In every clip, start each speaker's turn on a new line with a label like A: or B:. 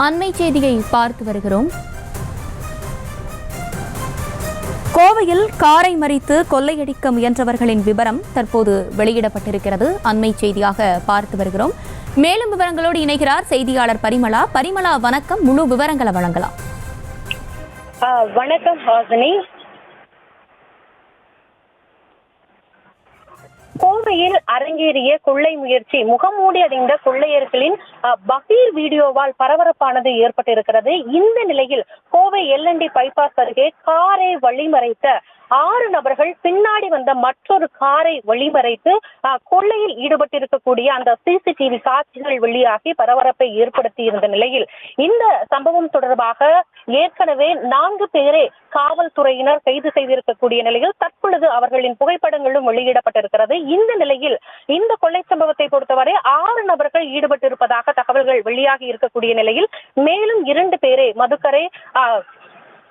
A: அண்மை செய்தியை பார்த்து வருகிறோம். கோவையில் காரை மறித்து கொள்ளையடிக்க முயன்றவர்களின் விவரம் தற்போது வெளியிடப்பட்டிருக்கிறது. அண்மை செய்தியாக பார்த்து வருகிறோம். மேலும் விவரங்களோடு இணைகிறார் செய்தியாளர் பரிமளா. வணக்கம். முழு விவரங்களை வழங்கலாம்.
B: வணக்கம் ஹாசினி. கோவையில் அரங்கேறிய கொள்ளை முயற்சி, முகமூடி அடைந்த கொள்ளையர்களின் பகீர் வீடியோவால் பரபரப்பானது ஏற்பட்டிருக்கிறது. இந்த நிலையில் கோவை எல்என்டி பைபாஸ் அருகே காரை வழிமறைத்த 6 நபர்கள் பின்னாடி வந்த மற்றொரு காரை வழிமறைத்து கொள்ளையில் ஈடுபட்டிருக்கக்கூடிய அந்த சிசிடிவி காட்சிகள் வெளியாகி பரபரப்பை ஏற்படுத்தி இருந்த நிலையில் இந்த சம்பவம் தொடர்பாக ஏற்கனவே 4 பேரை காவல்துறையினர் கைது செய்திருக்கக்கூடிய நிலையில் தற்பொழுது அவர்களின் புகைப்படங்களும் வெளியிடப்பட்டிருக்கிறது. இந்த நிலையில் இந்த கொள்ளை சம்பவத்தை பொறுத்தவரை 6 நபர்கள் ஈடுபட்டிருப்பதாக தகவல்கள் வெளியாகி இருக்கக்கூடிய நிலையில் மேலும் 2 பேரை மதுக்கரை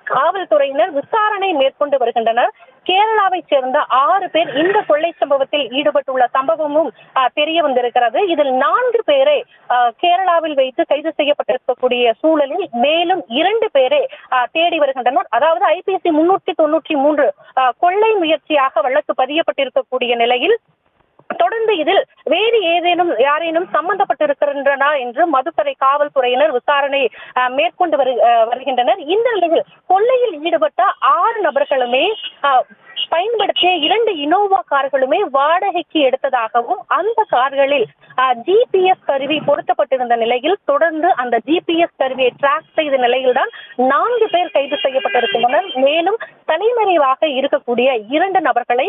B: காவல்துறையினர் விசாரணை மேற்கொண்டு வருகின்றனர். கேரளாவை சேர்ந்த 6 பேர் இந்த கொள்ளை சம்பவத்தில் ஈடுபட்டுள்ள சம்பவமும் தெரிய வந்திருக்கிறது. இதில் 4 பேரை கேரளாவில் வைத்து கைது செய்யப்பட்டிருக்கக்கூடிய சூழலில் மேலும் 2 பேரை தேடி வருகின்றனர். அதாவது IPC 393 கொள்ளை முயற்சியாக வழக்கு பதியப்பட்டிருக்கக்கூடிய நிலையில் தொடர்ந்து இதில் வேறு யாரேனும் சம்பந்தப்பட்டிருக்கின்றனா என்று மதுக்கரை காவல்துறையினர் விசாரணை மேற்கொண்டு வருகின்றனர். இந்த நிலையில் கொள்ளையில் ஈடுபட்ட 6 நபர்களுமே பயன்படுத்திய 2 இனோவா கார்களுமே வாடகைக்கு எடுத்ததாகவும் அந்த கார்களில் GPS கருவி பொருத்தப்பட்டிருந்த நிலையில் தொடர்ந்து அந்த GPS கருவியை டிராக் செய்த நிலையில்தான் 4 பேர் கைது செய்யப்பட்டிருக்கின்றனர். மேலும் தலைமறைவாக இருக்கக்கூடிய 2 நபர்களை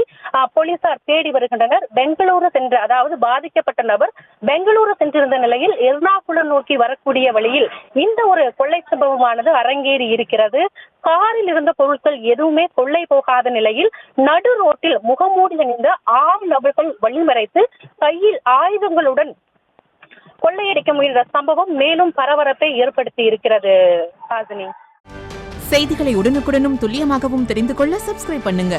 B: போலீசார் தேடி வருகின்றனர். பெங்களூரு சென்ற, அதாவது பாதிக்கப்பட்ட நபர் பெங்களூரு சென்றிருந்த நிலையில் எர்ணாகுளம் நோக்கி வரக்கூடிய வழியில் இந்த ஒரு கொள்ளை சம்பவமானது அரங்கேறி இருக்கிறது. காரில் இருந்த பொருட்கள் எதுவுமே கொள்ளை போகாத நிலையில் நடு ரோட்டில் முகமூடி அணிந்த 6 நபர்கள் வழிமறைத்து கையில் ஆயுதங்களுடன் கொள்ளையடிக்க முயன்ற சம்பவம் மேலும் பரபரப்பை ஏற்படுத்தி இருக்கிறது. ஹாசினி,
C: செய்திகளை உடனுக்குடனும் துல்லியமாகவும் தெரிந்து கொள்ள சப்ஸ்கிரைப் பண்ணுங்க.